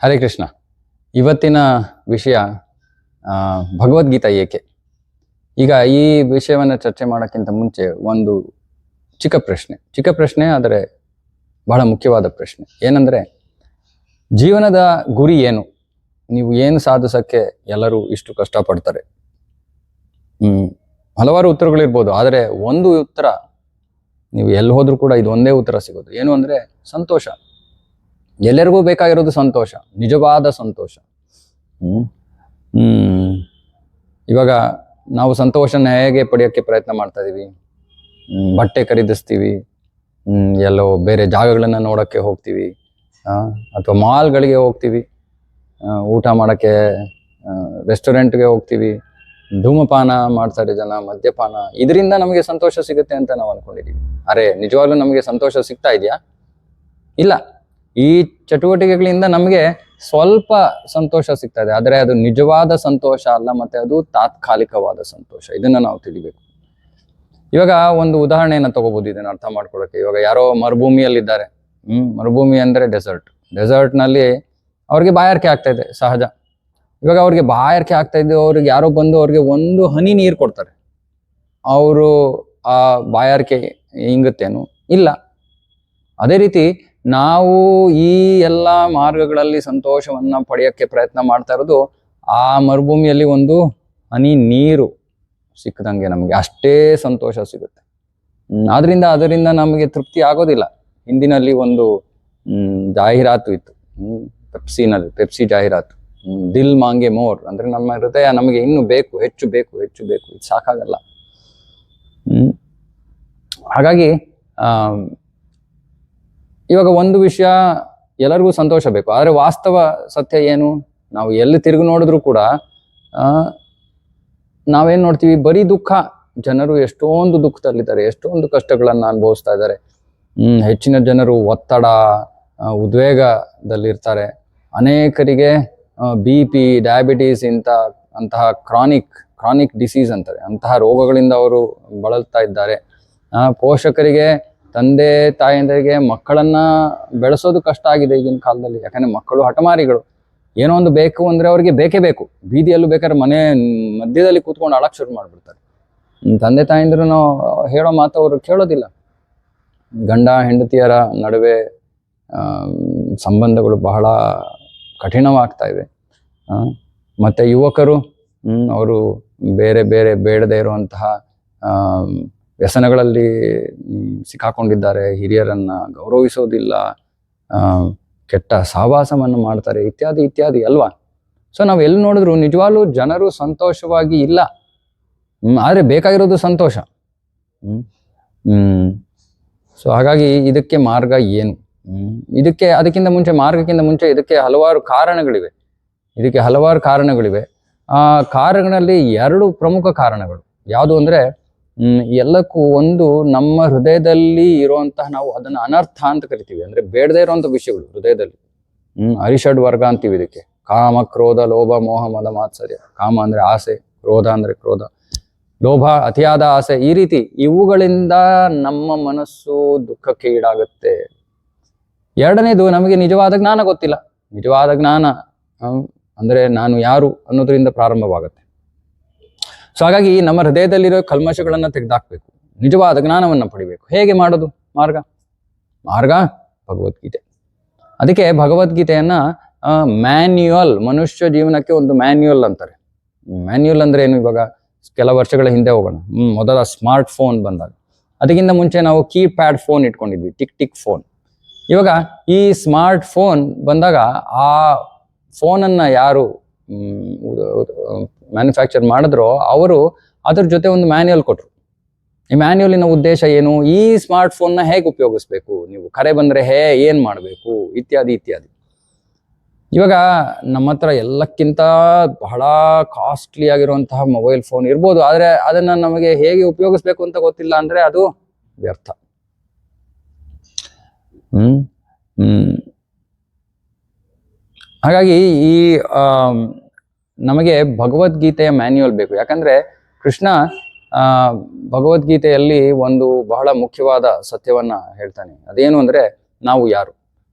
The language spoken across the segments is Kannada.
ಹರೇ ಕೃಷ್ಣ. ಇವತ್ತಿನ ವಿಷಯ ಭಗವದ್ಗೀತಾ ಏಕೆ. ಈಗ ಈ ವಿಷಯವನ್ನು ಚರ್ಚೆ ಮಾಡೋಕ್ಕಿಂತ ಮುಂಚೆ ಒಂದು ಚಿಕ್ಕ ಪ್ರಶ್ನೆ ಆದರೆ ಬಹಳ ಮುಖ್ಯವಾದ ಪ್ರಶ್ನೆ. ಏನಂದರೆ, ಜೀವನದ ಗುರಿ ಏನು? ನೀವು ಏನು ಸಾಧಿಸೋಕ್ಕೆ ಎಲ್ಲರೂ ಇಷ್ಟು ಕಷ್ಟಪಡ್ತಾರೆ? ಹಲವಾರು ಉತ್ತರಗಳಿರ್ಬೋದು, ಆದರೆ ಒಂದು ಉತ್ತರ ನೀವು ಎಲ್ಲಿ ಹೋದ್ರೂ ಕೂಡ ಇದು ಒಂದೇ ಉತ್ತರ ಸಿಗೋದು. ಏನು ಅಂದರೆ ಸಂತೋಷ. ಎಲ್ಲರಿಗೂ ಬೇಕಾಗಿರೋದು ಸಂತೋಷ, ನಿಜವಾದ ಸಂತೋಷ. ಇವಾಗ ನಾವು ಸಂತೋಷನ ಹೇಗೆ ಪಡೆಯೋಕ್ಕೆ ಪ್ರಯತ್ನ ಮಾಡ್ತಾ ಇದೀವಿ? ಬಟ್ಟೆ ಖರೀದಿಸ್ತೀವಿ, ಎಲ್ಲೋ ಬೇರೆ ಜಾಗಗಳನ್ನು ನೋಡೋಕ್ಕೆ ಹೋಗ್ತೀವಿ, ಅಥವಾ ಮಾಲ್ಗಳಿಗೆ ಹೋಗ್ತೀವಿ, ಊಟ ಮಾಡೋಕ್ಕೆ ರೆಸ್ಟೋರೆಂಟ್ಗೆ ಹೋಗ್ತೀವಿ, ಧೂಮಪಾನ ಮಾಡ್ತಾರೆ ಜನ, ಮದ್ಯಪಾನ. ಇದರಿಂದ ನಮಗೆ ಸಂತೋಷ ಸಿಗುತ್ತೆ ಅಂತ ನಾವು ಅಂದ್ಕೊಂಡಿದ್ದೀವಿ. ಅರೆ, ನಿಜವಾಗ್ಲೂ ನಮಗೆ ಸಂತೋಷ ಸಿಗ್ತಾ ಇದೆಯಾ? ಇಲ್ಲ. ಈ ಚಟುವಟಿಕೆಗಳಿಂದ ನಮಗೆ ಸ್ವಲ್ಪ ಸಂತೋಷ ಸಿಗ್ತಾ ಇದೆ, ಆದರೆ ಅದು ನಿಜವಾದ ಸಂತೋಷ ಅಲ್ಲ, ಮತ್ತೆ ಅದು ತಾತ್ಕಾಲಿಕವಾದ ಸಂತೋಷ. ಇದನ್ನ ನಾವು ತಿಳಿಬೇಕು. ಇವಾಗ ಒಂದು ಉದಾಹರಣೆಯನ್ನು ತಗೋಬಹುದು ಇದನ್ನ ಅರ್ಥ ಮಾಡ್ಕೊಳ್ಳೋಕೆ. ಇವಾಗ ಯಾರೋ ಮರುಭೂಮಿಯಲ್ಲಿದ್ದಾರೆ. ಮರುಭೂಮಿ ಅಂದ್ರೆ ಡೆಸರ್ಟ್ ನಲ್ಲಿ ಅವ್ರಿಗೆ ಬಾಯಾರಿಕೆ ಆಗ್ತಾ ಇದೆ, ಸಹಜ. ಇವಾಗ ಅವ್ರಿಗೆ ಬಾಯಾರಿಕೆ ಆಗ್ತಾ ಇದ್ದು ಅವ್ರಿಗೆ ಯಾರೋ ಬಂದು ಅವ್ರಿಗೆ ಒಂದು ಹನಿ ನೀರು ಕೊಡ್ತಾರೆ. ಅವರು ಆ ಬಾಯಾರಿಕೆ ಇಂಗುತ್ತೇನು? ಇಲ್ಲ. ಅದೇ ರೀತಿ ನಾವು ಈ ಎಲ್ಲ ಮಾರ್ಗಗಳಲ್ಲಿ ಸಂತೋಷವನ್ನ ಪಡೆಯೋಕ್ಕೆ ಪ್ರಯತ್ನ ಮಾಡ್ತಾ ಇರೋದು ಆ ಮರುಭೂಮಿಯಲ್ಲಿ ಒಂದು ಹನಿ ನೀರು ಸಿಕ್ಕದಂಗೆ ನಮಗೆ ಅಷ್ಟೇ ಸಂತೋಷ ಸಿಗುತ್ತೆ. ಅದರಿಂದ ನಮಗೆ ತೃಪ್ತಿ ಆಗೋದಿಲ್ಲ. ಹಿಂದಿನಲ್ಲಿ ಒಂದು ಜಾಹೀರಾತು ಇತ್ತು, ಪೆಪ್ಸಿ ಜಾಹೀರಾತು, ದಿಲ್ ಮಾಂಗೆ ಮೋರ್. ಅಂದ್ರೆ ನಮ್ಮ ಹೃದಯ ನಮಗೆ ಇನ್ನು ಬೇಕು, ಹೆಚ್ಚು ಬೇಕು, ಇದು ಸಾಕಾಗಲ್ಲ. ಹಾಗಾಗಿ ಇವಾಗ ಒಂದು ವಿಷಯ, ಎಲ್ಲರಿಗೂ ಸಂತೋಷ ಬೇಕು, ಆದರೆ ವಾಸ್ತವ ಸತ್ಯ ಏನು? ನಾವು ಎಲ್ಲಿ ತಿರುಗಿ ನೋಡಿದ್ರು ಕೂಡ ನಾವೇನ್ ನೋಡ್ತೀವಿ? ಬರೀ ದುಃಖ. ಜನರು ಎಷ್ಟೊಂದು ದುಃಖದಲ್ಲಿದ್ದಾರೆ, ಎಷ್ಟೊಂದು ಕಷ್ಟಗಳನ್ನ ಅನುಭವಿಸ್ತಾ ಇದ್ದಾರೆ. ಹೆಚ್ಚಿನ ಜನರು ಒತ್ತಡ, ಉದ್ವೇಗದಲ್ಲಿರ್ತಾರೆ. ಅನೇಕರಿಗೆ BP, ಡಯಾಬಿಟೀಸ್ ಅಂತಹ ಕ್ರಾನಿಕ್ ಡಿಸೀಸ್ ಅಂತಾರೆ, ಅಂತಹ ರೋಗಗಳಿಂದ ಅವರು ಬಳಲ್ತಾ ಇದ್ದಾರೆ. ಪೋಷಕರಿಗೆ, ತಂದೆ ತಾಯಂದರಿಗೆ ಮಕ್ಕಳನ್ನ ಬೆಳೆಸೋದು ಕಷ್ಟ ಆಗಿದೆ ಈಗಿನ ಕಾಲದಲ್ಲಿ. ಯಾಕಂದ್ರೆ ಮಕ್ಕಳು ಹಠಮಾರಿಗಳು. ಏನೋ ಒಂದು ಬೇಕು ಅಂದ್ರೆ ಅವ್ರಿಗೆ ಬೇಕೇ ಬೇಕು. ಬೀದಿಯಲ್ಲೂ ಬೇಕಾದ್ರೆ ಮನೆ ಮಧ್ಯದಲ್ಲಿ ಕೂತ್ಕೊಂಡು ಅಳಕ್ ಶುರು ಮಾಡ್ಬಿಡ್ತಾರೆ. ತಂದೆ ತಾಯಂದ್ರು ನಾವು ಹೇಳೋ ಮಾತು ಅವರು ಕೇಳೋದಿಲ್ಲ. ಗಂಡ ಹೆಂಡತಿಯರ ನಡುವೆ ಸಂಬಂಧಗಳು ಬಹಳ ಕಠಿಣವಾಗ್ತಾ ಇವೆ. ಮತ್ತೆ ಯುವಕರು ಅವರು ಬೇರೆ ಬೇಡದೇ ಇರುವಂತಹ ವ್ಯಸನಗಳಲ್ಲಿ ಸಿಕ್ಕಾಕೊಂಡಿದ್ದಾರೆ. ಹಿರಿಯರನ್ನ ಗೌರವಿಸೋದಿಲ್ಲ, ಕೆಟ್ಟ ಸಹವಾಸವನ್ನು ಮಾಡ್ತಾರೆ, ಇತ್ಯಾದಿ ಅಲ್ವಾ? ಸೊ ನಾವು ಎಲ್ಲಿ ನೋಡಿದ್ರು ನಿಜವಾಗ್ಲೂ ಜನರು ಸಂತೋಷವಾಗಿ ಇಲ್ಲ. ಆದ್ರೆ ಬೇಕಾಗಿರೋದು ಸಂತೋಷ. ಸೊ ಹಾಗಾಗಿ ಇದಕ್ಕೆ ಮಾರ್ಗ ಏನು? ಮಾರ್ಗಕ್ಕಿಂತ ಮುಂಚೆ ಇದಕ್ಕೆ ಹಲವಾರು ಕಾರಣಗಳಿವೆ. ಆ ಕಾರಣಗಳಲ್ಲಿ 2 ಪ್ರಮುಖ ಕಾರಣಗಳು. ಯಾವುದು ಅಂದ್ರೆ, ಎಲ್ಲಕ್ಕೂ ಒಂದು, ನಮ್ಮ ಹೃದಯದಲ್ಲಿ ಇರುವಂತಹ, ನಾವು ಅದನ್ನ ಅನರ್ಥ ಅಂತ ಕರಿತೀವಿ, ಅಂದ್ರೆ ಬೇಡದೇ ಇರುವಂತ ವಿಷಯಗಳು ಹೃದಯದಲ್ಲಿ. ಅರಿಷಡ್ ವರ್ಗ ಅಂತೀವಿ ಇದಕ್ಕೆ. ಕಾಮ, ಕ್ರೋಧ, ಲೋಭ, ಮೋಹ, ಮದ, ಮಾತ್ಸರ್ಯ. ಕಾಮ ಅಂದ್ರೆ ಆಸೆ, ಕ್ರೋಧ ಅಂದ್ರೆ ಕ್ರೋಧ, ಲೋಭ ಅತಿಯಾದ ಆಸೆ. ಈ ರೀತಿ ಇವುಗಳಿಂದ ನಮ್ಮ ಮನಸ್ಸು ದುಃಖಕ್ಕೆ ಈಡಾಗುತ್ತೆ. 2ನೇದು, ನಮಗೆ ನಿಜವಾದ ಜ್ಞಾನ ಗೊತ್ತಿಲ್ಲ. ನಿಜವಾದ ಜ್ಞಾನ ಅಂದ್ರೆ ನಾನು ಯಾರು ಅನ್ನೋದ್ರಿಂದ ಪ್ರಾರಂಭವಾಗುತ್ತೆ. ಸೊ ಹಾಗಾಗಿ ನಮ್ಮ ಹೃದಯದಲ್ಲಿರೋ ಕಲ್ಮಶಗಳನ್ನ ತೆಗೆದಾಕ್ಬೇಕು, ನಿಜವಾದ ಜ್ಞಾನವನ್ನ ಪಡಿಬೇಕು. ಹೇಗೆ ಮಾಡೋದು? ಮಾರ್ಗ ಭಗವದ್ಗೀತೆ. ಅದಕ್ಕೆ ಭಗವದ್ಗೀತೆಯನ್ನ ಮ್ಯಾನ್ಯುಯಲ್, ಮನುಷ್ಯ ಜೀವನಕ್ಕೆ ಒಂದು ಮ್ಯಾನ್ಯುಯಲ್ ಅಂತಾರೆ. ಮ್ಯಾನ್ಯುಯಲ್ ಅಂದ್ರೆ ಏನು? ಇವಾಗ ಕೆಲವು ವರ್ಷಗಳ ಹಿಂದೆ ಹೋಗೋಣ. ಮೊದಲ ಸ್ಮಾರ್ಟ್ ಫೋನ್ ಬಂದಾಗ, ಅದಕ್ಕಿಂತ ಮುಂಚೆ ನಾವು ಕೀಪ್ಯಾಡ್ ಫೋನ್ ಇಟ್ಕೊಂಡಿದ್ವಿ, ಟಿಕ್ ಫೋನ್. ಇವಾಗ ಈ ಸ್ಮಾರ್ಟ್ ಫೋನ್ ಬಂದಾಗ ಆ ಫೋನನ್ನ ಯಾರು ಮ್ಯಾನುಫ್ಯಾಕ್ಚರ್ ಮಾಡಿದ್ರೋ ಅವರು ಅದ್ರ ಜೊತೆ ಒಂದು ಮ್ಯಾನ್ಯುಯಲ್ ಕೊಟ್ರು. ಈ ಮ್ಯಾನ್ಯುಯಲಿನ ಉದ್ದೇಶ ಏನು? ಈ ಸ್ಮಾರ್ಟ್ ಫೋನ್ನ ಹೇಗೆ ಉಪಯೋಗಿಸ್ಬೇಕು, ನೀವು ಕರೆ ಬಂದ್ರೆ ಏನ್ ಮಾಡಬೇಕು, ಇತ್ಯಾದಿ. ಇವಾಗ ನಮ್ಮ ಹತ್ರ ಎಲ್ಲಕ್ಕಿಂತ ಬಹಳ ಕಾಸ್ಟ್ಲಿ ಆಗಿರುವಂತಹ ಮೊಬೈಲ್ ಫೋನ್ ಇರ್ಬೋದು, ಆದ್ರೆ ಅದನ್ನ ನಮಗೆ ಹೇಗೆ ಉಪಯೋಗಿಸ್ಬೇಕು ಅಂತ ಗೊತ್ತಿಲ್ಲ ಅಂದ್ರೆ ಅದು ವ್ಯರ್ಥ. ಹಾಗಾಗಿ ಈ ನಮಗೆ ಭಗವದ್ಗೀತೆಯ ಮ್ಯಾನ್ಯುಯಲ್ ಬೇಕು. ಯಾಕಂದ್ರೆ ಕೃಷ್ಣ ಭಗವದ್ಗೀತೆಯಲ್ಲಿ ಒಂದು ಬಹಳ ಮುಖ್ಯವಾದ ಸತ್ಯವನ್ನ ಹೇಳ್ತಾನೆ. ಅದೇನು ಅಂದ್ರೆ, ನಾವು ಯಾರು?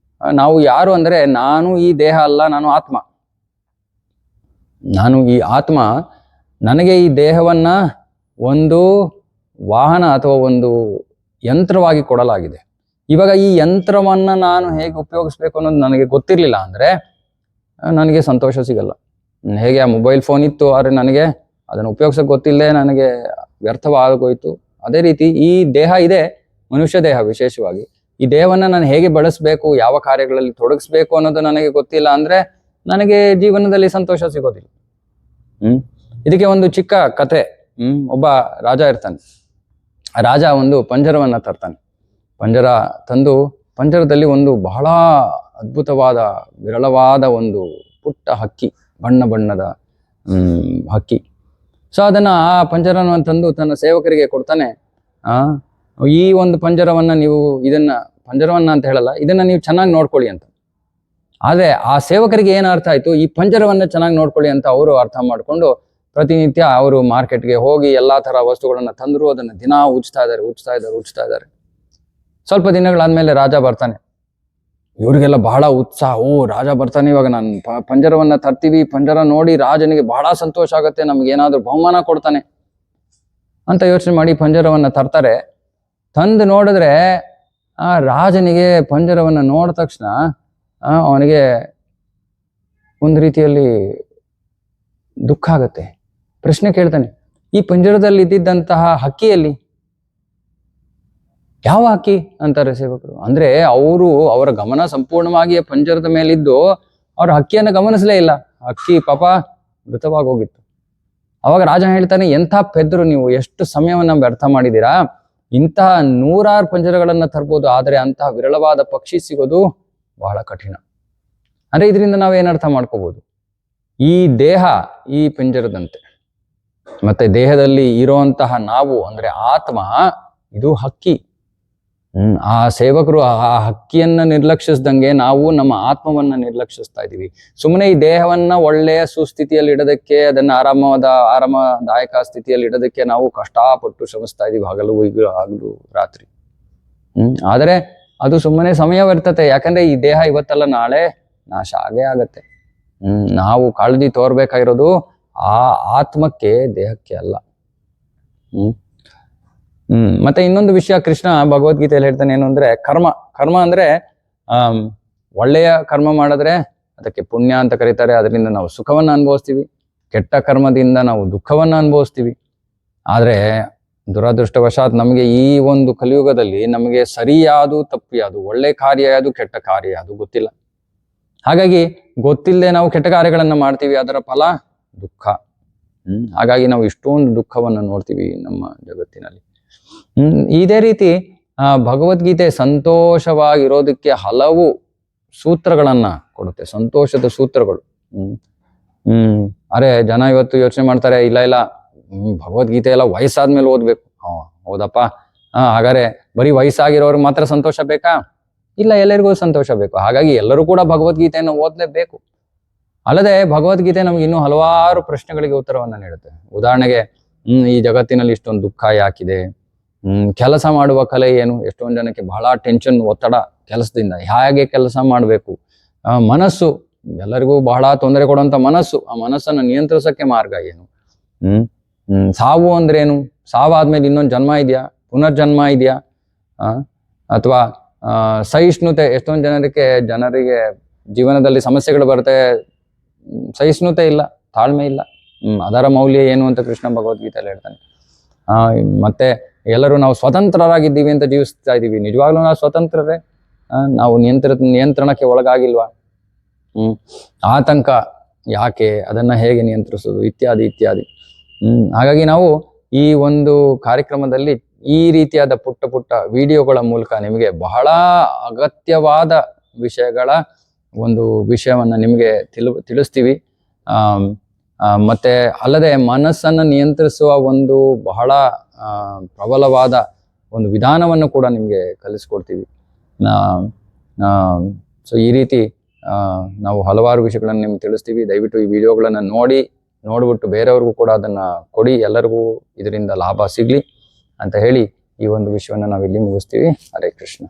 ನಾವು ಯಾರು ಅಂದ್ರೆ, ನಾನು ಈ ದೇಹ ಅಲ್ಲ, ನಾನು ಆತ್ಮ. ನಾನು ಈ ಆತ್ಮ. ನನಗೆ ಈ ದೇಹವನ್ನ ಒಂದು ವಾಹನ ಅಥವಾ ಒಂದು ಯಂತ್ರವಾಗಿ ಕೊಡಲಾಗಿದೆ. ಇವಾಗ ಈ ಯಂತ್ರವನ್ನ ನಾನು ಹೇಗೆ ಉಪಯೋಗಿಸ್ಬೇಕು ಅನ್ನೋದು ನನಗೆ ಗೊತ್ತಿರಲಿಲ್ಲ ಅಂದ್ರೆ ನನಗೆ ಸಂತೋಷ ಸಿಗಲ್ಲ. ಹೇಗೆ ಆ ಮೊಬೈಲ್ ಫೋನ್ ಇತ್ತು, ಆದರೆ ನನಗೆ ಅದನ್ನು ಉಪಯೋಗಿಸೋಕೆ ಗೊತ್ತಿಲ್ಲದೆ ನನಗೆ ವ್ಯರ್ಥವಾಗೋಯ್ತು. ಅದೇ ರೀತಿ ಈ ದೇಹ ಇದೆ, ಮನುಷ್ಯ ದೇಹ ವಿಶೇಷವಾಗಿ. ಈ ದೇಹವನ್ನ ನಾನು ಹೇಗೆ ಬಳಸಬೇಕು, ಯಾವ ಕಾರ್ಯಗಳಲ್ಲಿ ತೊಡಗಿಸ್ಬೇಕು ಅನ್ನೋದು ನನಗೆ ಗೊತ್ತಿಲ್ಲ ಅಂದ್ರೆ ನನಗೆ ಜೀವನದಲ್ಲಿ ಸಂತೋಷ ಸಿಗೋದಿಲ್ಲ. ಇದಕ್ಕೆ ಒಂದು ಚಿಕ್ಕ ಕತೆ. ಒಬ್ಬ ರಾಜ ಇರ್ತಾನೆ. ಆ ರಾಜ ಒಂದು ಪಂಜರವನ್ನ ತರ್ತಾನೆ. ಪಂಜರ ತಂದು ಪಂಜರದಲ್ಲಿ ಒಂದು ಬಹಳ ಅದ್ಭುತವಾದ ವಿರಳವಾದ ಒಂದು ಪುಟ್ಟ ಹಕ್ಕಿ, ಬಣ್ಣ ಬಣ್ಣದ ಹಕ್ಕಿ. ಸೊ ಅದನ್ನ ಆ ಪಂಜರವನ್ನು ತಂದು ತನ್ನ ಸೇವಕರಿಗೆ ಕೊಡ್ತಾನೆ. ಈ ಒಂದು ಪಂಜರವನ್ನ ನೀವು ಪಂಜರವನ್ನ ಅಂತ ಹೇಳಲ್ಲ, ಇದನ್ನ ನೀವು ಚೆನ್ನಾಗಿ ನೋಡ್ಕೊಳ್ಳಿ ಅಂತ. ಆದ್ರೆ ಆ ಸೇವಕರಿಗೆ ಏನ್ ಅರ್ಥ ಆಯ್ತು, ಈ ಪಂಜರವನ್ನ ಚೆನ್ನಾಗಿ ನೋಡ್ಕೊಳ್ಳಿ ಅಂತ ಅವರು ಅರ್ಥ ಮಾಡ್ಕೊಂಡು ಪ್ರತಿನಿತ್ಯ ಅವರು ಮಾರ್ಕೆಟ್ಗೆ ಹೋಗಿ ಎಲ್ಲಾ ತರ ವಸ್ತುಗಳನ್ನ ತಂದ್ರು. ಅದನ್ನ ದಿನಾ ಉಜ್ತಾ ಇದ್ದಾರೆ. ಸ್ವಲ್ಪ ದಿನಗಳಾದ್ಮೇಲೆ ರಾಜ ಬರ್ತಾನೆ. ಇವ್ರಿಗೆಲ್ಲ ಬಹಳ ಉತ್ಸಾಹ. ರಾಜ ಬರ್ತಾನೆ, ಇವಾಗ ನಾನು ಪಂಜರವನ್ನ ತರ್ತೀವಿ. ಪಂಜರ ನೋಡಿ ರಾಜನಿಗೆ ಬಹಳ ಸಂತೋಷ ಆಗುತ್ತೆ, ನಮ್ಗೆ ಏನಾದ್ರು ಬಹುಮಾನ ಕೊಡ್ತಾನೆ ಅಂತ ಯೋಚನೆ ಮಾಡಿ ಪಂಜರವನ್ನ ತರ್ತಾರೆ. ತಂದು ನೋಡಿದ್ರೆ ಆ ರಾಜನಿಗೆ ಪಂಜರವನ್ನ ನೋಡಿದ ತಕ್ಷಣ ಅವನಿಗೆ ಒಂದು ರೀತಿಯಲ್ಲಿ ದುಃಖ ಆಗತ್ತೆ. ಪ್ರಶ್ನೆ ಕೇಳ್ತಾನೆ, ಈ ಪಂಜರದಲ್ಲಿ ಇದ್ದಿದ್ದಂತಹ ಹಕ್ಕಿಯಲ್ಲಿ ಯಾವ ಹಕ್ಕಿ ಅಂತಾರೆ ಸೇವಕರು. ಅಂದ್ರೆ ಅವರ ಗಮನ ಸಂಪೂರ್ಣವಾಗಿ ಪಂಜರದ ಮೇಲಿದ್ದು ಅವ್ರ ಹಕ್ಕಿಯನ್ನು ಗಮನಿಸಲೇ ಇಲ್ಲ. ಹಕ್ಕಿ ಪಾಪ ಮೃತವಾಗಿ ಹೋಗಿತ್ತು. ಅವಾಗ ರಾಜ ಹೇಳ್ತಾನೆ, ಎಂಥ ಪೆದ್ರು ನೀವು, ಎಷ್ಟು ಸಮಯವನ್ನ ವ್ಯರ್ಥ ಮಾಡಿದ್ದೀರಾ. ಇಂತಹ 100 ಪಂಜರಗಳನ್ನ ತರ್ಬೋದು, ಆದ್ರೆ ಅಂತಹ ವಿರಳವಾದ ಪಕ್ಷಿ ಸಿಗೋದು ಬಹಳ ಕಠಿಣ. ಅಂದ್ರೆ ಇದರಿಂದ ನಾವೇನ್ ಅರ್ಥ ಮಾಡ್ಕೋಬಹುದು, ಈ ದೇಹ ಈ ಪಂಜರದಂತೆ, ಮತ್ತೆ ದೇಹದಲ್ಲಿ ಇರುವಂತಹ ನಾವು ಅಂದ್ರೆ ಆತ್ಮ ಇದು ಹಕ್ಕಿ. ಆ ಸೇವಕರು ಆ ಹಕ್ಕಿಯನ್ನ ನಿರ್ಲಕ್ಷಿಸ್ದಂಗೆ ನಾವು ನಮ್ಮ ಆತ್ಮವನ್ನ ನಿರ್ಲಕ್ಷಿಸ್ತಾ ಇದೀವಿ. ಸುಮ್ಮನೆ ಈ ದೇಹವನ್ನ ಒಳ್ಳೆಯ ಸುಸ್ಥಿತಿಯಲ್ಲಿ ಇಡೋದಕ್ಕೆ, ಅದನ್ನ ಆರಾಮದಾಯಕ ಸ್ಥಿತಿಯಲ್ಲಿ ಇಡೋದಕ್ಕೆ ನಾವು ಕಷ್ಟಪಟ್ಟು ಶ್ರಮಿಸ್ತಾ ಇದೀವಿ, ಹಗಲು ರಾತ್ರಿ. ಆದರೆ ಅದು ಸುಮ್ಮನೆ ಸಮಯ ವ್ಯರ್ಥತೆ. ಯಾಕಂದ್ರೆ ಈ ದೇಹ ಇವತ್ತಲ್ಲ ನಾಳೆ ನಾಶ ಆಗತ್ತೆ. ನಾವು ಕಾಳಜಿ ತೋರ್ಬೇಕಾಗಿರೋದು ಆ ಆತ್ಮಕ್ಕೆ, ದೇಹಕ್ಕೆ ಅಲ್ಲ. ಮತ್ತೆ ಇನ್ನೊಂದು ವಿಷಯ ಕೃಷ್ಣ ಭಗವದ್ಗೀತೆಯಲ್ಲಿ ಹೇಳ್ತಾನೆ, ಏನು ಅಂದ್ರೆ ಕರ್ಮ ಅಂದ್ರೆ ಒಳ್ಳೆಯ ಕರ್ಮ ಮಾಡಿದ್ರೆ ಅದಕ್ಕೆ ಪುಣ್ಯ ಅಂತ ಕರೀತಾರೆ. ಅದರಿಂದ ನಾವು ಸುಖವನ್ನ ಅನುಭವಿಸ್ತೀವಿ. ಕೆಟ್ಟ ಕರ್ಮದಿಂದ ನಾವು ದುಃಖವನ್ನ ಅನುಭವಿಸ್ತೀವಿ. ಆದ್ರೆ ದುರದೃಷ್ಟವಶಾತ್ ನಮಗೆ ಈ ಒಂದು ಕಲಿಯುಗದಲ್ಲಿ ನಮಗೆ ಸರಿಯಾದು ತಪ್ಪಿಯಾದು, ಒಳ್ಳೆ ಕಾರ್ಯ ಯಾವುದು, ಕೆಟ್ಟ ಕಾರ್ಯ ಯಾವುದು ಗೊತ್ತಿಲ್ಲ. ಹಾಗಾಗಿ ಗೊತ್ತಿಲ್ಲದೆ ನಾವು ಕೆಟ್ಟ ಕಾರ್ಯಗಳನ್ನ ಮಾಡ್ತೀವಿ, ಅದರ ಫಲ ದುಃಖ. ಹಾಗಾಗಿ ನಾವು ಇಷ್ಟೊಂದು ದುಃಖವನ್ನ ನೋಡ್ತೀವಿ ನಮ್ಮ ಜಗತ್ತಿನಲ್ಲಿ. ಇದೇ ರೀತಿ ಭಗವದ್ಗೀತೆ ಸಂತೋಷವಾಗಿರೋದಕ್ಕೆ ಹಲವು ಸೂತ್ರಗಳನ್ನ ಕೊಡುತ್ತೆ, ಸಂತೋಷದ ಸೂತ್ರಗಳು. ಅರೆ ಜನ ಇವತ್ತು ಯೋಚನೆ ಮಾಡ್ತಾರೆ, ಇಲ್ಲ ಭಗವದ್ಗೀತೆ ಎಲ್ಲ ವಯಸ್ಸಾದ್ಮೇಲೆ ಓದ್ಬೇಕು. ಹೌದಪ್ಪ, ಹಾಗಾದ್ರೆ ಬರೀ ವಯಸ್ಸಾಗಿರೋರು ಮಾತ್ರ ಸಂತೋಷ ಬೇಕಾ? ಇಲ್ಲ, ಎಲ್ಲರಿಗೂ ಸಂತೋಷ ಬೇಕು. ಹಾಗಾಗಿ ಎಲ್ಲರೂ ಕೂಡ ಭಗವದ್ಗೀತೆಯನ್ನು ಓದ್ಲೇಬೇಕು. ಅಲ್ಲದೆ ಭಗವದ್ಗೀತೆ ನಮ್ಗೆ ಇನ್ನೂ ಹಲವಾರು ಪ್ರಶ್ನೆಗಳಿಗೆ ಉತ್ತರವನ್ನ ನೀಡುತ್ತೆ. ಉದಾಹರಣೆಗೆ, ಈ ಜಗತ್ತಿನಲ್ಲಿ ಇಷ್ಟೊಂದು ದುಃಖ ಯಾಕಿದೆ? ಕೆಲಸ ಮಾಡುವ ಕಲೆ ಏನು? ಎಷ್ಟೊಂದು ಜನಕ್ಕೆ ಬಹಳ ಟೆನ್ಷನ್, ಒತ್ತಡ ಕೆಲಸದಿಂದ. ಹೇಗೆ ಕೆಲಸ ಮಾಡಬೇಕು? ಮನಸ್ಸು, ಎಲ್ಲರಿಗೂ ಬಹಳ ತೊಂದರೆ ಕೊಡುವಂತ ಮನಸ್ಸು, ಆ ಮನಸ್ಸನ್ನು ನಿಯಂತ್ರಿಸಕ್ಕೆ ಮಾರ್ಗ ಏನು? ಸಾವು ಅಂದ್ರೇನು? ಸಾವಾದ್ಮೇಲೆ ಇನ್ನೊಂದು ಜನ್ಮ ಇದೆಯಾ? ಪುನರ್ಜನ್ಮ ಇದೆಯಾ? ಅಥವಾ ಸಹಿಷ್ಣುತೆ, ಎಷ್ಟೊಂದು ಜನರಿಗೆ ಜೀವನದಲ್ಲಿ ಸಮಸ್ಯೆಗಳು ಬರುತ್ತೆ, ಸಹಿಷ್ಣುತೆ ಇಲ್ಲ, ತಾಳ್ಮೆ ಇಲ್ಲ. ಅದರ ಮೌಲ್ಯ ಏನು ಅಂತ ಕೃಷ್ಣ ಭಗವದ್ಗೀತೆಯಲ್ಲಿ ಹೇಳ್ತಾನೆ. ಮತ್ತೆ ಎಲ್ಲರೂ ನಾವು ಸ್ವತಂತ್ರರಾಗಿದ್ದೀವಿ ಅಂತ ಜೀವಿಸ್ತಾ ಇದ್ದೀವಿ. ನಿಜವಾಗ್ಲೂ ನಾವು ಸ್ವತಂತ್ರರೇ? ನಾವು ನಿಯಂತ್ರಣಕ್ಕೆ ಒಳಗಾಗಿಲ್ವಾ? ಆತಂಕ ಯಾಕೆ? ಅದನ್ನ ಹೇಗೆ ನಿಯಂತ್ರಿಸೋದು? ಇತ್ಯಾದಿ. ಹಾಗಾಗಿ ನಾವು ಈ ಒಂದು ಕಾರ್ಯಕ್ರಮದಲ್ಲಿ ಈ ರೀತಿಯಾದ ಪುಟ್ಟ ವಿಡಿಯೋಗಳ ಮೂಲಕ ನಿಮಗೆ ಬಹಳ ಅಗತ್ಯವಾದ ಒಂದು ವಿಷಯವನ್ನ ನಿಮಗೆ ತಿಳಿಸ್ತೀವಿ. ಮತ್ತೆ ಅಲ್ಲದೆ ಮನಸ್ಸನ್ನು ನಿಯಂತ್ರಿಸುವ ಒಂದು ಬಹಳ ಪ್ರಬಲವಾದ ಒಂದು ವಿಧಾನವನ್ನು ಕೂಡ ನಿಮಗೆ ಕಲಿಸ್ಕೊಡ್ತೀವಿ. ಸೊ ಈ ರೀತಿ ನಾವು ಹಲವಾರು ವಿಷಯಗಳನ್ನು ನಿಮ್ಗೆ ತಿಳಿಸ್ತೀವಿ. ದಯವಿಟ್ಟು ಈ ವಿಡಿಯೋಗಳನ್ನು ನೋಡ್ಬಿಟ್ಟು ಬೇರೆಯವ್ರಿಗೂ ಕೂಡ ಅದನ್ನ ಕೊಡಿ, ಎಲ್ಲರಿಗೂ ಇದರಿಂದ ಲಾಭ ಸಿಗ್ಲಿ ಅಂತ ಹೇಳಿ ಈ ಒಂದು ವಿಷಯವನ್ನು ನಾವಿಲ್ಲಿ ಮುಗಿಸ್ತೀವಿ. ಹರೇ ಕೃಷ್ಣ.